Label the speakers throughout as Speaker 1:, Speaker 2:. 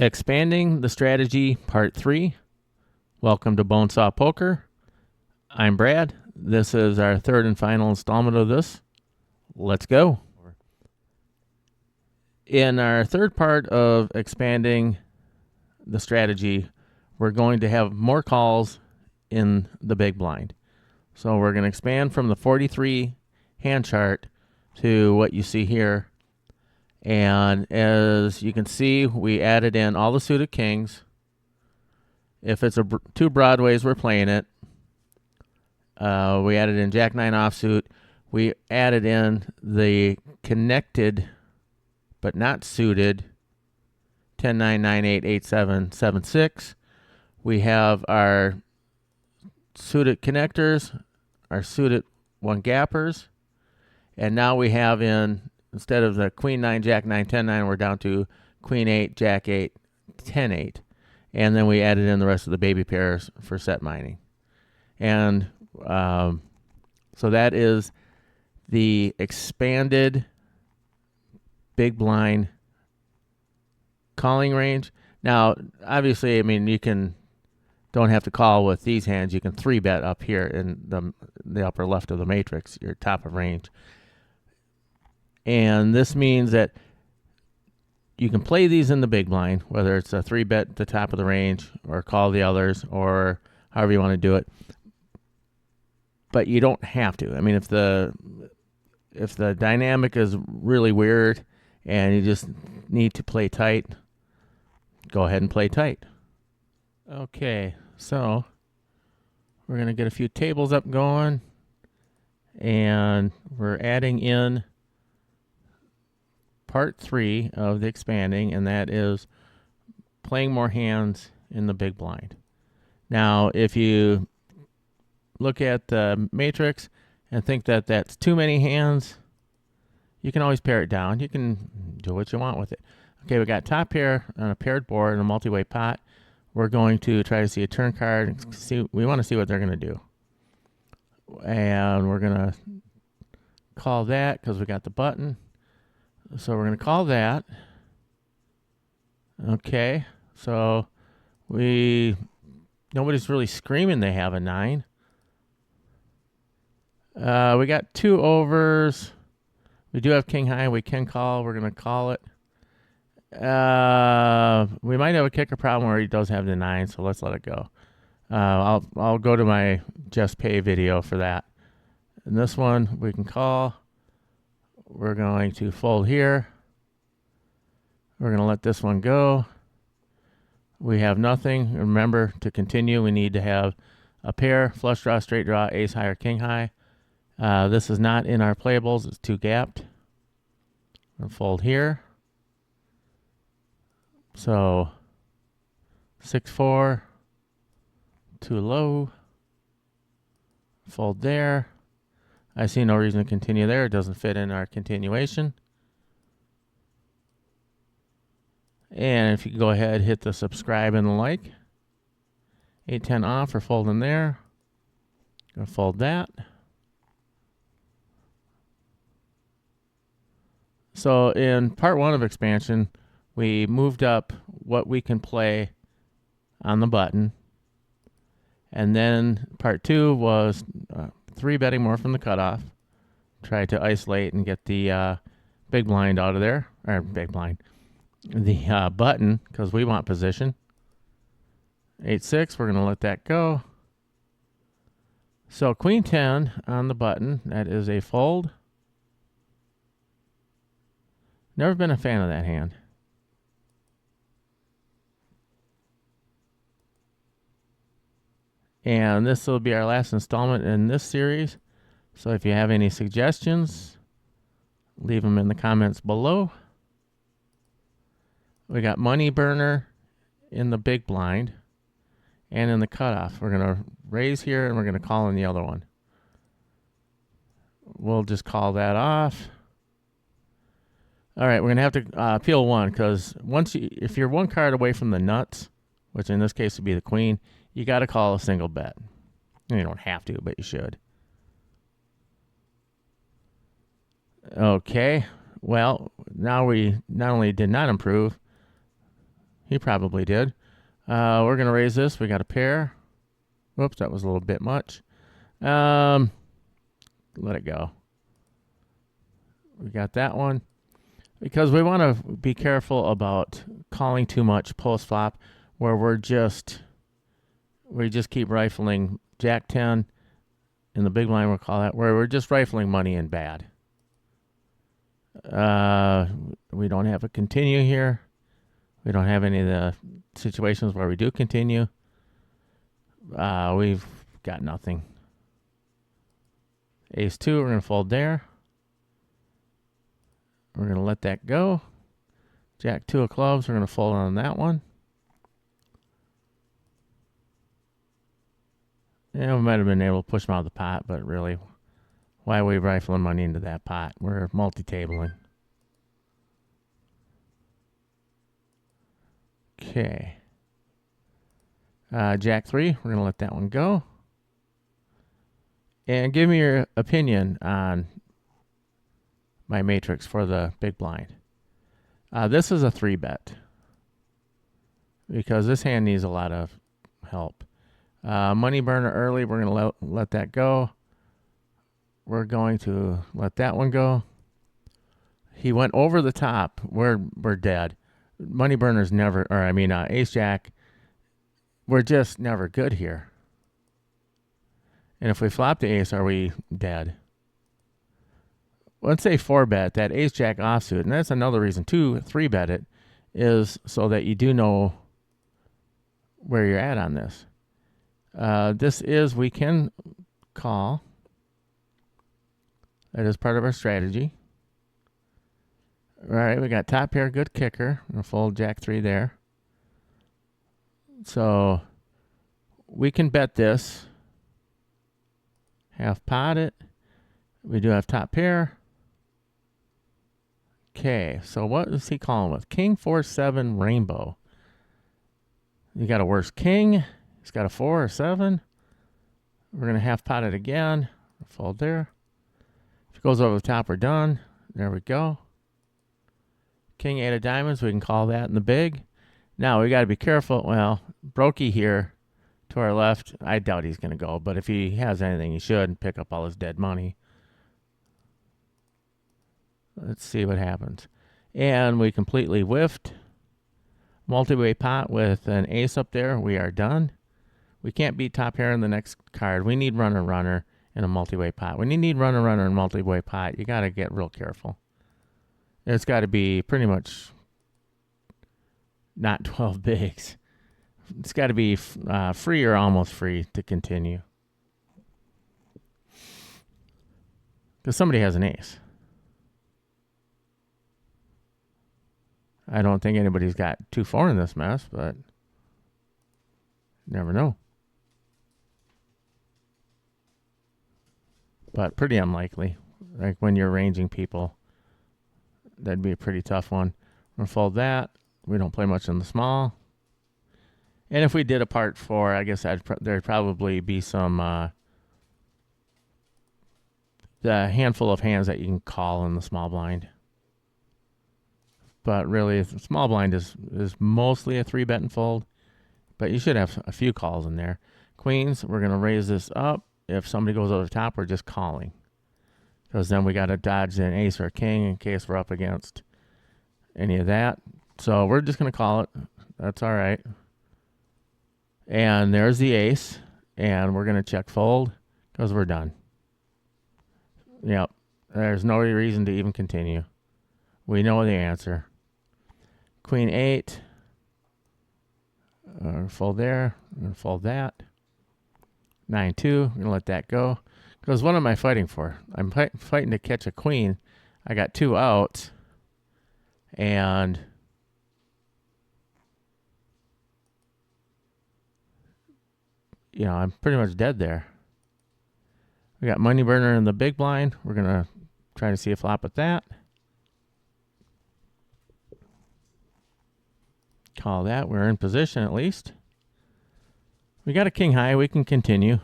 Speaker 1: Expanding the Strategy Part 3. Welcome to Bonesaw Poker. I'm Brad. This is our third and final installment of this. Let's go. In our third part of expanding the strategy, we're going to have more calls in the big blind. So we're going to expand from the 43 hand chart to what you see here. And as you can see, we added in all the suited kings. If it's two broadways, we're playing it. We added in Jack 9 offsuit. We added in the connected but not suited 10, 9, 9, 8, 8, 7, 7, 6. We have our suited connectors, our suited one gappers. And now we have instead of the Queen 9, Jack 9, 10, 9, we're down to Queen 8, Jack 8, 10, 8. And then we added in the rest of the baby pairs for set mining. And so that is the expanded big blind calling range. Now, obviously, I mean, don't have to call with these hands. You can 3-bet up here in the upper left of the matrix, your top of range. And this means that you can play these in the big blind, whether it's a 3-bet at the top of the range or call the others or however you want to do it. But you don't have to. I mean, if the dynamic is really weird and you just need to play tight, go ahead and play tight. Okay, so we're going to get a few tables up going, and we're adding in part 3 of the expanding, and that is playing more hands in the big blind. Now, if you look at the matrix and think that that's too many hands, you can always pare it down. You can do what you want with it. Okay, we got top pair on a paired board in a multi-way pot. We're going to try to see a turn card. And we want to see what they're going to do. And we're going to call that because we got the button. So we're going to call that. Okay, so nobody's really screaming they have a 9. We got 2 overs. We do have king high. We can call. We're going to call it. We might have a kicker problem where he does have the 9, so let's let it go. I'll go to my just pay video for that. And this one we can call. We're going to fold here. We're going to let this one go. We have nothing. Remember, to continue, we need to have a pair, flush draw, straight draw, ace high or king high. This is not in our playables. It's too gapped. We'll fold here. So 6-4, too low. Fold there. I see no reason to continue there. It doesn't fit in our continuation. And if you go ahead, hit the subscribe and the like. 8-10 off or folding there. Gonna fold that. So in part 1 of expansion, we moved up what we can play on the button. And then part 2 was 3-betting more from the cutoff. Try to isolate and get the big blind out of there. Or big blind. The button, because we want position. 8-6, we're going to let that go. So Queen 10 on the button. That is a fold. Never been a fan of that hand. And this will be our last installment in this series. So if you have any suggestions, leave them in the comments below. We got money burner in the big blind and in the cutoff. We're going to raise here and we're going to call in the other one. We'll just call that off. All right, we're going to have to peel one because if you're one card away from the nuts, which in this case would be the queen, you got to call a single bet. You don't have to, but you should. Okay, well, now we not only did not improve, He probably did. We're going to raise this. We got a pair. Whoops, that was a little bit much. Let it go. We got that one. Because we want to be careful about calling too much post flop where we just keep rifling Jack 10 in the big blind, we'll call that, where we're just rifling money in bad. We don't have a continue here. We don't have any of the situations where we do continue. We've got nothing. Ace 2, we're going to fold there. We're going to let that go. Jack 2 of clubs, we're going to fold on that one. Yeah, we might have been able to push them out of the pot, but really, why are we rifling money into that pot? We're multi-tabling. Okay. Jack 3, we're going to let that one go. And give me your opinion on my matrix for the big blind. This is a 3-bet because this hand needs a lot of help. Money burner early, we're going to let that go. We're going to let that one go. He went over the top. We're dead. Money burner's never, ace jack, we're just never good here. And if we flop the ace, are we dead? Let's say 4-bet, that ace jack offsuit, and that's another reason to 3-bet it, is so that you do know where you're at on this. We can call. That is part of our strategy. All right, we got top pair, good kicker. I'm going to fold Jack 3 there. So we can bet this. Half pot it. We do have top pair. Okay, so what is he calling with? King 4-7 rainbow. You got a worse king. He's got a 4 or 7. We're going to half pot it again. Fold there. If it goes over the top, we're done. There we go. King 8 of diamonds, we can call that in the big. Now, we got to be careful. Well, Brokey here to our left, I doubt he's going to go. But if he has anything, he should pick up all his dead money. Let's see what happens. And we completely whiffed. Multi-way pot with an ace up there. We are done. We can't beat top pair in the next card. We need runner in a multi-way pot. When you need runner in multi-way pot, you got to get real careful. It's got to be pretty much not 12 bigs. It's got to be free or almost free to continue. Because somebody has an ace. I don't think anybody's got 2-4 in this mess, but never know. But pretty unlikely. Like when you're arranging people, that'd be a pretty tough one. We're going to fold that. We don't play much in the small. And if we did a part 4, I guess there'd probably be some the handful of hands that you can call in the small blind. But really, the small blind is mostly a 3-bet and fold. But you should have a few calls in there. Queens, we're going to raise this up. If somebody goes over the top, we're just calling. Because then we got to dodge an ace or a king in case we're up against any of that. So we're just going to call it. That's all right. And there's the ace. And we're going to check fold because we're done. Yep. There's no reason to even continue. We know the answer. Queen 8. Fold there. I'm going to fold that. 9-2. I'm going to let that go. Because what am I fighting for? I'm fighting to catch a queen. I got 2 outs. And I'm pretty much dead there. We got money burner in the big blind. We're going to try to see a flop with that. Call that. We're in position at least. We got a king high. We can continue.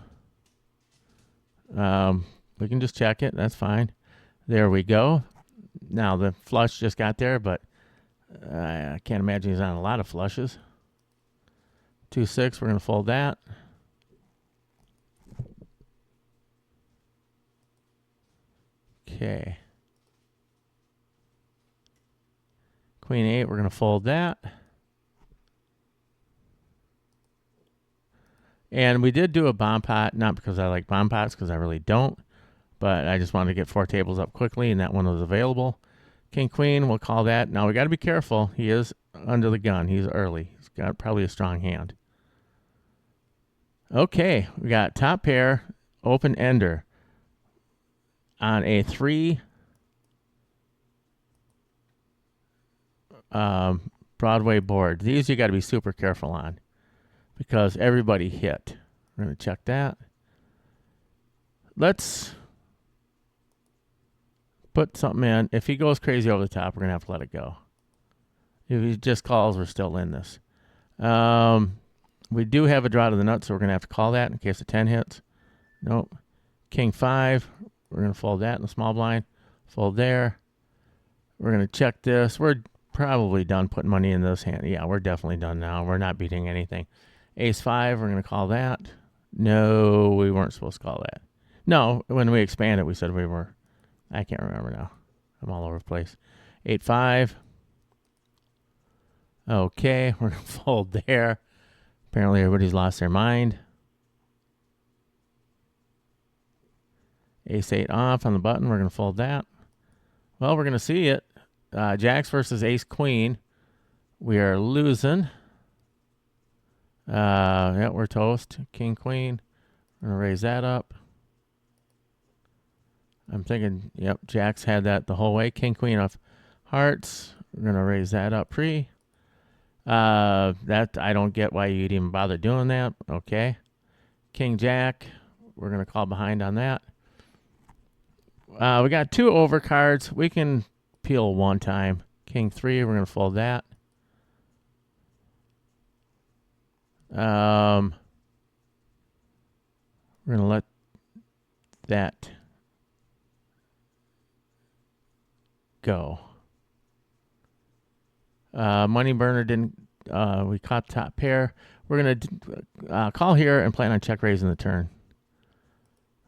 Speaker 1: We can just check it. That's fine. There we go. Now the flush just got there, but I can't imagine he's on a lot of flushes. 2-6, we're going to fold that. Okay. Queen 8, we're going to fold that. And we did do a bomb pot, not because I like bomb pots, because I really don't, but I just wanted to get 4 tables up quickly, and that one was available. King, queen, we'll call that. Now, we got to be careful. He is under the gun. He's early. He's got probably a strong hand. Okay, we got top pair, open ender on a 3 Broadway board. These you got to be super careful on because everybody hit. We're going to check that. Let's put something in. If he goes crazy over the top, we're going to have to let it go. If he just calls, we're still in this. We do have a draw to the nuts, so we're going to have to call that in case the 10 hits. Nope. King 5. We're going to fold that in the small blind. Fold there. We're going to check this. We're probably done putting money in this hand. Yeah, we're definitely done now. We're not beating anything. Ace 5, we're going to call that. No, we weren't supposed to call that. No, when we expanded, we said we were. I can't remember now. I'm all over the place. 8-5. Okay, we're going to fold there. Apparently everybody's lost their mind. Ace 8 off on the button. We're going to fold that. Well, we're going to see it. Jacks versus Ace Queen. We are losing. Yeah, we're toast. King Queen. We're going to raise that up. I'm thinking, yep, Jacks had that the whole way. King Queen of hearts. We're going to raise that up pre. That I don't get why you'd even bother doing that. Okay. King Jack. We're going to call behind on that. We got 2 overcards. We can peel one time. King 3, we're going to fold that. We're going to let that go. Money burner didn't. We caught top pair. We're going to call here and plan on check raising the turn.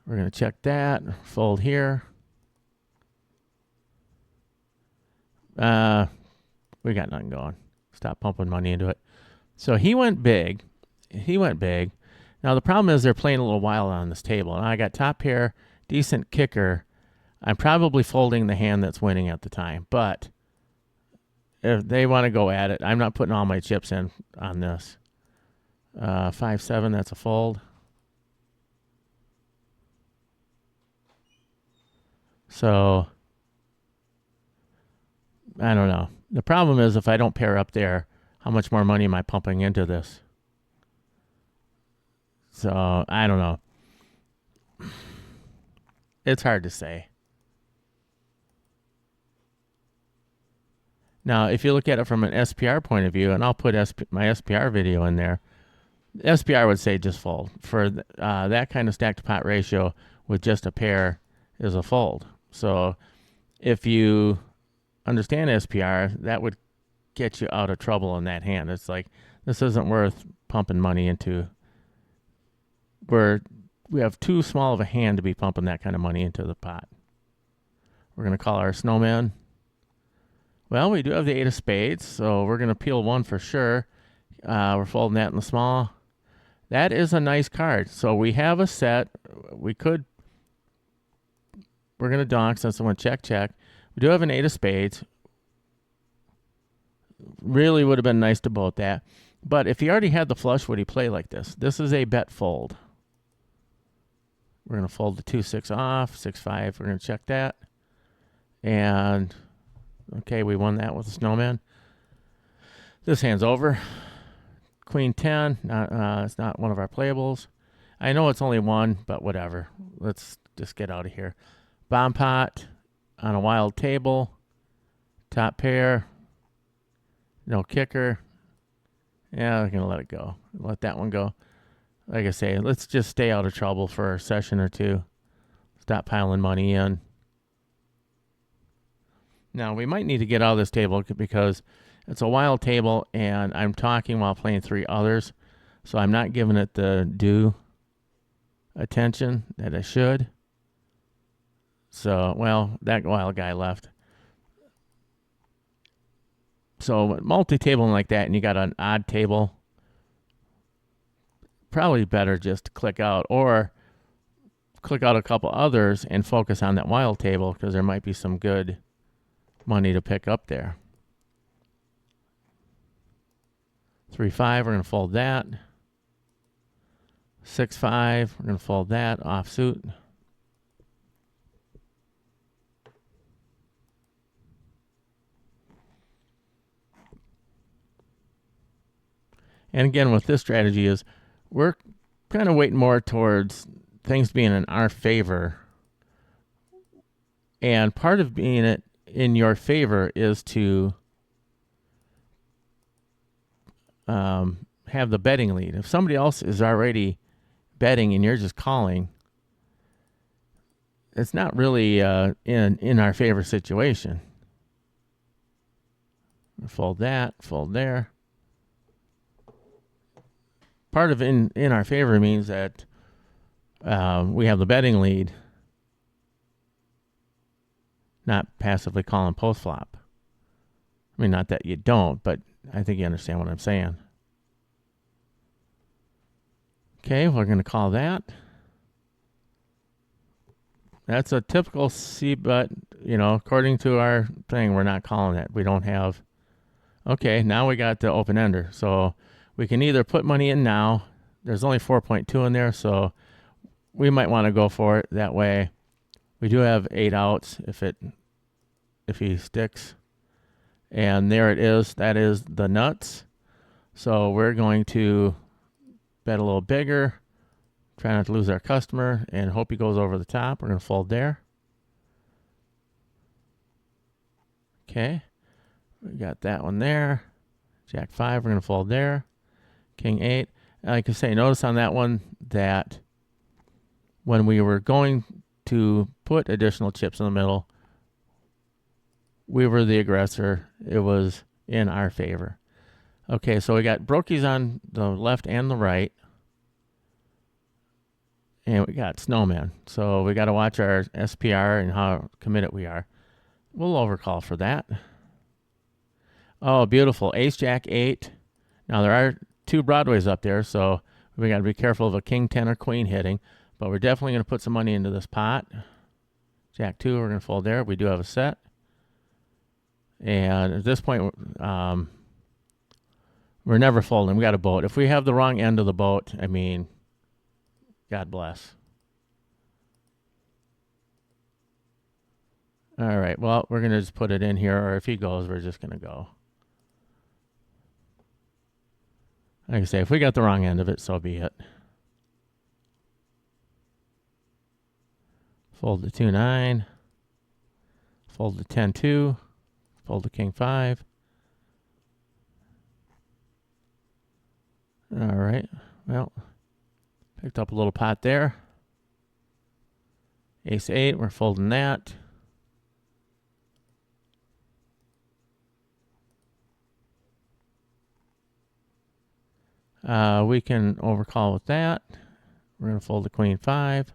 Speaker 1: We're going to check that. Fold here. We got nothing going. Stop pumping money into it. So he went big. Now the problem is they're playing a little wild on this table. And I got top pair, decent kicker. I'm probably folding the hand that's winning at the time. But if they want to go at it, I'm not putting all my chips in on this. 5-7, that's a fold. So I don't know. The problem is if I don't pair up there, how much more money am I pumping into this? So I don't know. It's hard to say. Now, if you look at it from an SPR point of view, and I'll put my SPR video in there, SPR would say just fold. For that kind of stack to pot ratio with just a pair is a fold. So if you understand SPR, that would get you out of trouble in that hand. It's like, this isn't worth pumping money into. We have too small of a hand to be pumping that kind of money into the pot. We're going to call our snowman. Well, we do have the 8 of spades, so we're going to peel 1 for sure. We're folding that in the small. That is a nice card. So we have a set. We're going to donk since I went check. We do have an 8 of spades. Really would have been nice to boat that. But if he already had the flush, would he play like this? This is a bet fold. We're going to fold the 2-6 off. 6-5, we're going to check that. And, okay, we won that with the snowman. This hand's over. Queen 10, it's not one of our playables. I know it's only 1, but whatever. Let's just get out of here. Bomb pot on a wild table. Top pair. No kicker. Yeah, we're going to let it go. Let that one go. Like I say, let's just stay out of trouble for a session or two. Stop piling money in. Now, we might need to get out of this table because It's a wild table, and I'm talking while playing 3 others, so I'm not giving it the due attention that I should. So, well, that wild guy left. So multi-tabling like that, and you got an odd table, probably better just to click out, or click out a couple others and focus on that wild table, because there might be some good money to pick up there. 3-5, we're going to fold that. 6-5, we're going to fold that offsuit. And again, with this strategy is we're kind of waiting more towards things being in our favor. And part of being it in your favor is to have the betting lead. If somebody else is already betting and you're just calling, it's not really in our favor situation. Fold that, fold there. Part of in our favor means that we have the betting lead, not passively calling post flop. I mean, not that you don't, but I think you understand what I'm saying. Okay, we're going to call that. That's a typical C bet, according to our thing, we're not calling it. We don't have. Okay, now we got the open ender. So we can either put money in now. There's only 4.2 in there, so we might want to go for it. That way we do have 8 outs if he sticks. And there it is. That is the nuts. So we're going to bet a little bigger, try not to lose our customer, and hope he goes over the top. We're going to fold there. Okay. We got that one there. Jack 5, we're going to fold there. King 8. Like I say, notice on that one that when we were going to put additional chips in the middle, we were the aggressor. It was in our favor. Okay, so we got brokies on the left and the right. And we got snowmen. So we got to watch our SPR and how committed we are. We'll overcall for that. Oh, beautiful. Ace Jack 8. Now there are 2 Broadways up there, so we got to be careful of a King 10 or Queen hitting. But we're definitely going to put some money into this pot. Jack 2, we're going to fold there. We do have a set. And at this point, we're never folding. We got a boat. If we have the wrong end of the boat, I mean, God bless. All right, well, we're going to just put it in here, or if he goes, we're just going to go. Like I say, if we got the wrong end of it, so be it. Fold the 2-9. Fold the 10-2. Fold the King 5. All right, well, picked up a little pot there. Ace 8, we're folding that. We can overcall with that. We're going to fold the Queen 5.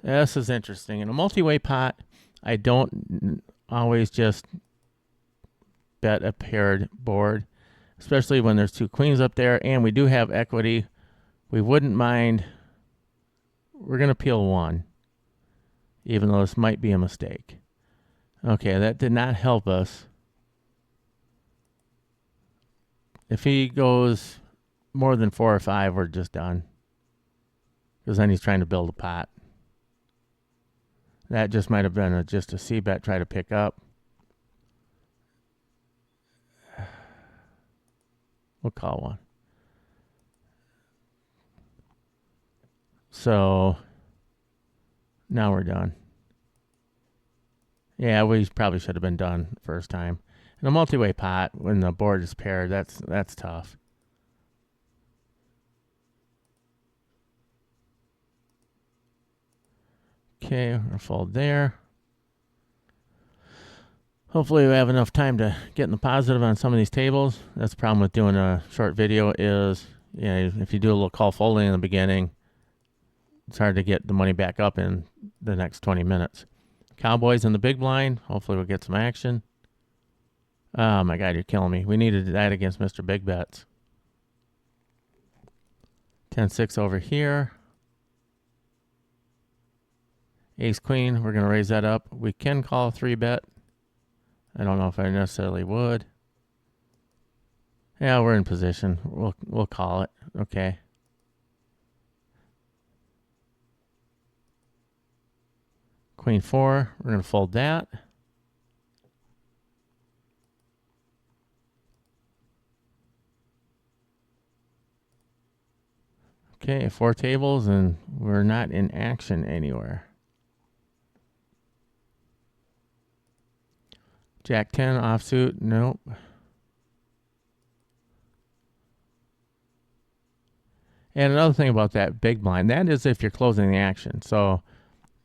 Speaker 1: This is interesting. In a multi-way pot, I don't always just bet a paired board, especially when there's 2 queens up there, and we do have equity. We wouldn't mind. We're going to peel 1, even though this might be a mistake. Okay, that did not help us. If he goes more than 4 or 5, we're just done. Because then he's trying to build a pot. That just might have been just a C-bet try to pick up. We'll call 1. So now we're done. Yeah, we probably should have been done first time. In a multi-way pot, when the board is paired, that's tough. Okay, we're gonna fold there. Hopefully we have enough time to get in the positive on some of these tables. That's the problem with doing a short video is, if you do a little call folding in the beginning, it's hard to get the money back up in the next 20 minutes. Cowboys in the big blind. Hopefully we'll get some action. Oh my God, you're killing me. We needed that against Mr. Big Bets. 10-6 over here. Ace Queen, we're going to raise that up. We can call a 3-bet. I don't know if I necessarily would. Yeah, we're in position. We'll call it. Okay. Queen 4, we're going to fold that. Okay, 4 tables, and we're not in action anywhere. Jack 10 offsuit, nope. And another thing about that big blind, that is if you're closing the action. So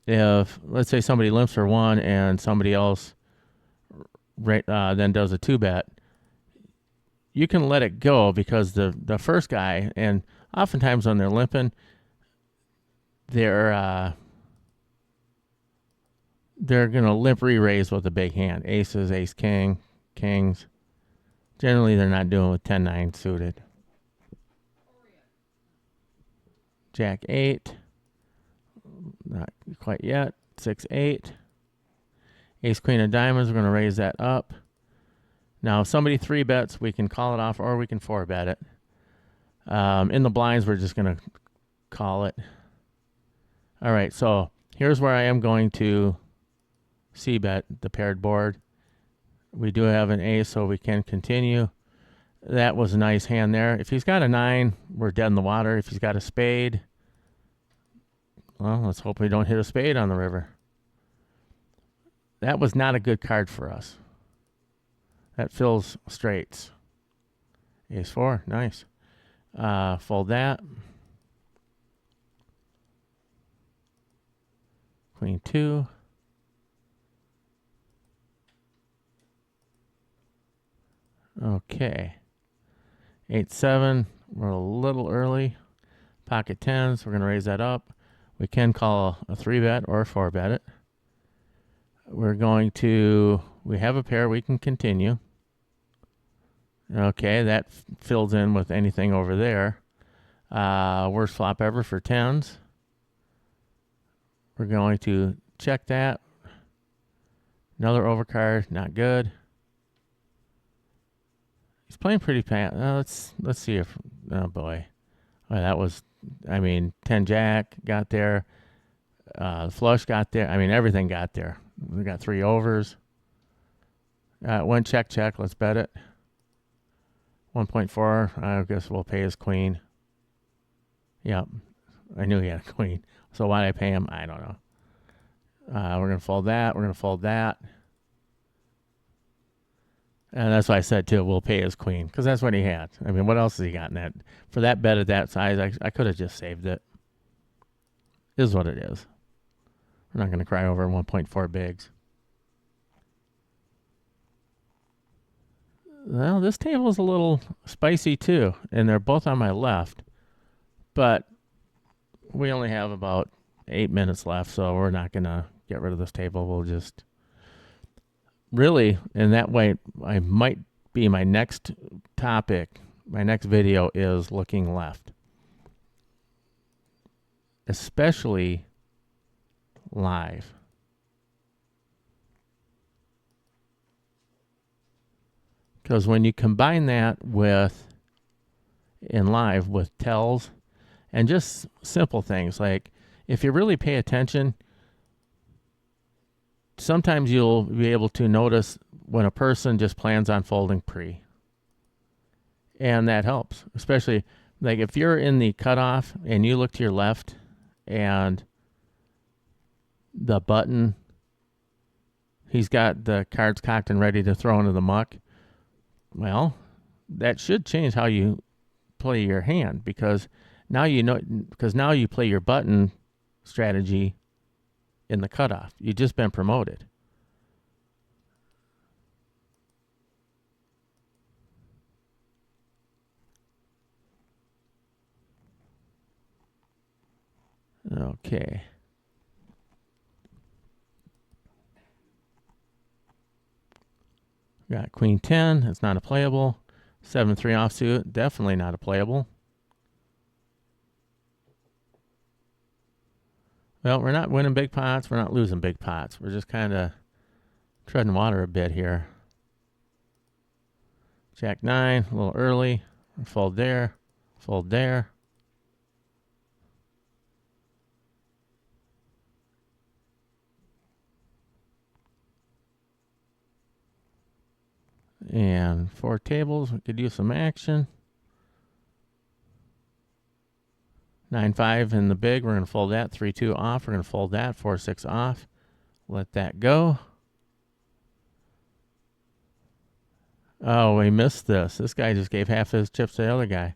Speaker 1: if, let's say somebody limps for 1 and somebody else then does a 2-bet, you can let it go because the first guy, and oftentimes when they're limping, they're going to limp re-raise with a big hand. Aces, ace, king, kings. Generally, they're not doing with 10-9 suited. Jack 8. Not quite yet. 6-8. Ace, queen of diamonds. We're going to raise that up. Now, if somebody 3-bets, we can call it off or we can 4-bet it. In the blinds, we're just going to call it. All right, so here's where I am going to c-bet the paired board. We do have an ace, so we can continue. That was a nice hand there. If he's got a 9, we're dead in the water. If he's got a spade, well, let's hope we don't hit a spade on the river. That was not a good card for us. That fills straights. Ace 4, nice. Fold that. Queen 2. Okay. 8-7. We're a little early. Pocket 10s. We're going to raise that up. We can call a 3-bet or a 4-bet it. We're going to, we have a pair. We can continue. Okay, that fills in with anything over there. Worst flop ever for 10s. We're going to check that. Another overcard, not good. He's playing pretty let's see if, oh boy. Oh, that was, 10 jack got there. Flush got there. Everything got there. We got 3 overs. One check, let's bet it. 1.4, I guess we'll pay his queen. Yep, I knew he had a queen. So why did I pay him? I don't know. We're going to fold that. We're going to fold that. And that's why I said, too, we'll pay his queen. Because that's what he had. What else has he got in that? For that bet at that size, I could have just saved it. It is what it is. We're not going to cry over 1.4 bigs. Well, this table is a little spicy, too. And they're both on my left. But we only have about 8 minutes left, so we're not going to get rid of this table. We'll just really, in that way, I might be my next topic. My next video is looking left, especially live. Because when you combine that with, in live, with tells, and just simple things like, if you really pay attention, sometimes you'll be able to notice when a person just plans on folding pre. And that helps, especially like if you're in the cutoff and you look to your left and the button, he's got the cards cocked and ready to throw into the muck. Well, that should change how you play your hand, because now you know, because now you play your button strategy in the cutoff. You've just been promoted. Okay. Got queen 10. It's not a playable. 7-3 offsuit. Definitely not a playable. Well, we're not winning big pots. We're not losing big pots. We're just kind of treading water a bit here. Jack 9, a little early. Fold there. Fold there. And 4 tables. We could use some action. 9-5 in the big. We're going to fold that. 3-2 off. We're going to fold that. 4-6 off. Let that go. Oh, we missed this. This guy just gave half his chips to the other guy.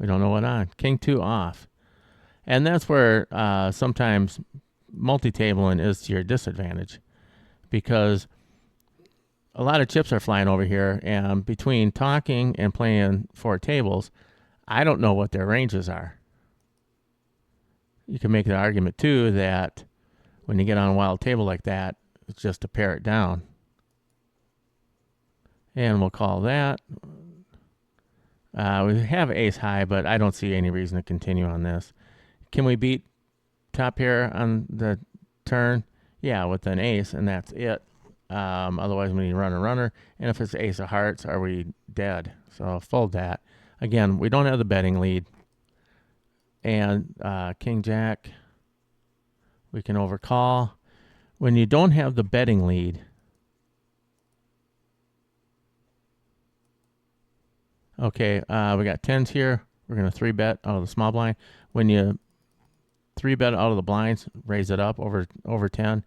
Speaker 1: We don't know what on. King 2 off. And that's where sometimes multi-tabling is to your disadvantage, because a lot of chips are flying over here, and between talking and playing 4 tables, I don't know what their ranges are. You can make the argument, too, that when you get on a wild table like that, it's just to pare it down. And we'll call that. We have ace high, but I don't see any reason to continue on this. Can we beat top pair on the turn? Yeah, with an ace, and that's it. Otherwise, we need runner. And if it's ace of hearts, are we dead? So fold that. Again, we don't have the betting lead. And king jack, we can overcall. When you don't have the betting lead, okay, we got 10s here. We're going to 3-bet out of the small blind. When you 3-bet out of the blinds, raise it up over 10.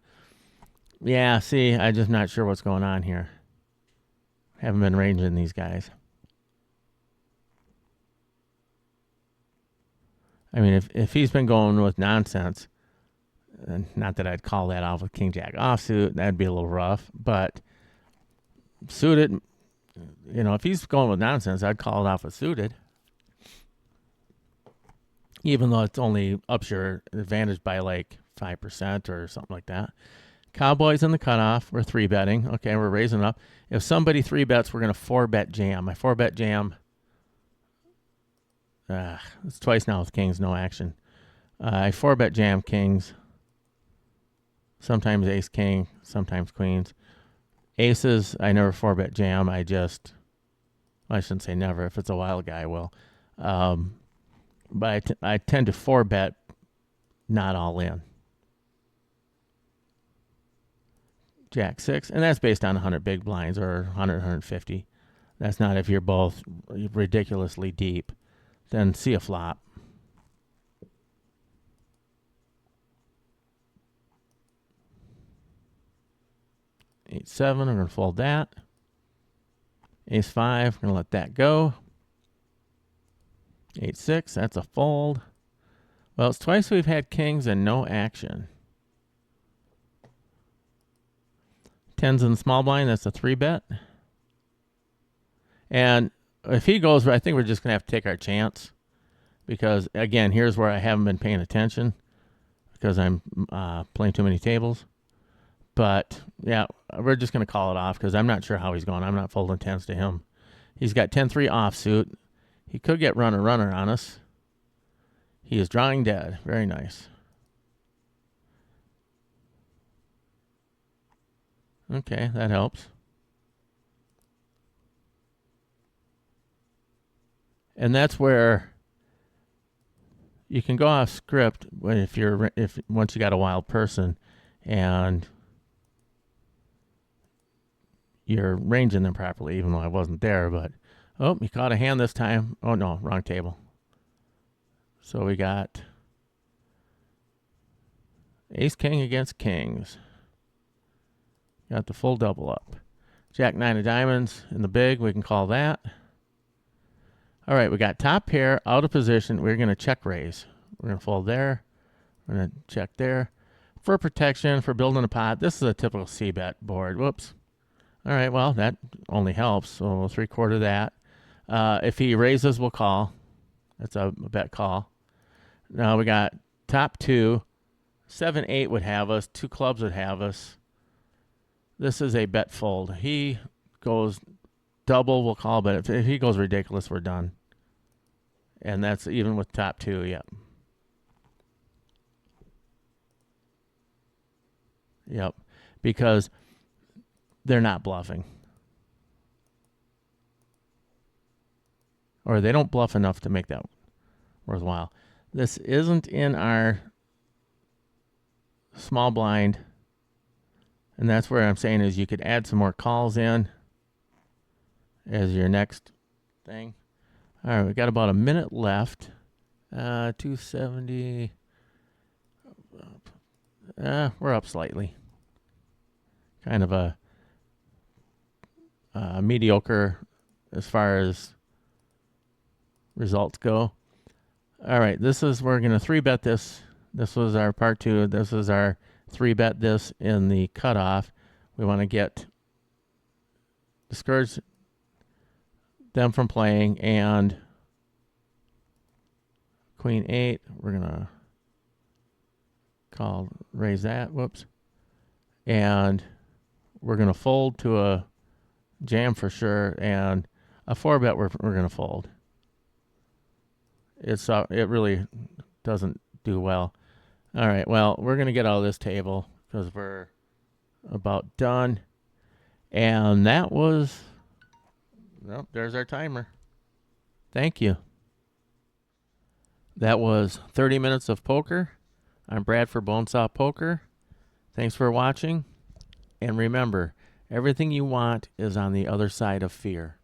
Speaker 1: Yeah, see, I'm just not sure what's going on here. Haven't been ranging these guys. I mean, if he's been going with nonsense, not that I'd call that off with king jack offsuit, that'd be a little rough. But suited, if he's going with nonsense, I'd call it off with suited. Even though it's only ups your advantage by like 5% or something like that. Cowboys in the cutoff. We're 3-betting. Okay, we're raising up. If somebody 3-bets, we're going to 4-bet jam. My 4-bet jam. It's twice now with kings, no action. I 4-bet jam kings. Sometimes ace king, sometimes queens. Aces, I never 4-bet jam. I shouldn't say never. If it's a wild guy, I will. But I tend to 4-bet, not all in. Jack 6, and that's based on 100 big blinds or 100, 150. That's not if you're both ridiculously deep. Then see a flop. 8-7, we're going to fold that. Ace 5, we're going to let that go. 8-6, that's a fold. Well, it's twice we've had kings and no action. 10s in the small blind, that's a 3-bet. And if he goes, I think we're just going to have to take our chance. Because, again, here's where I haven't been paying attention. Because I'm playing too many tables. But, yeah, we're just going to call it off. Because I'm not sure how he's going. I'm not folding 10s to him. He's got 10-3 offsuit. He could get runner on us. He is drawing dead. Very nice. Okay, that helps. And that's where you can go off script if once you got a wild person and you're ranging them properly, even though I wasn't there. But you caught a hand this time. Oh no, wrong table. So we got ace king against kings. Got the full double up. Jack 9 of diamonds in the big. We can call that. All right, we got top pair out of position. We're going to check raise. We're going to fold there. We're going to check there. For protection, for building a pot, this is a typical C-bet board. Whoops. All right, well, that only helps. So we'll 3/4 that. If he raises, we'll call. That's a bet call. Now we got top two. 7-8 would have us. 2 clubs would have us. This is a bet fold. He goes double, we'll call, but if he goes ridiculous, we're done. And that's even with top 2, yep. Yep, because they're not bluffing. Or they don't bluff enough to make that worthwhile. This isn't in our small blind, and that's where I'm saying is you could add some more calls in as your next thing. All right, we got about a minute left. 270. We're up slightly. Kind of a mediocre as far as results go. All right, we're going to 3-bet this. This was our part 2. This is our 3-bet this in the cutoff. We want to discourage them from playing, and Queen 8, we're going to raise that, whoops. And we're going to fold to a jam for sure, and a 4-bet we're going to fold. It really doesn't do well. All right, well, we're going to get out of this table because we're about done. And that was, well, there's our timer. Thank you. That was 30 minutes of poker. I'm Brad for Bonesaw Poker. Thanks for watching. And remember, everything you want is on the other side of fear.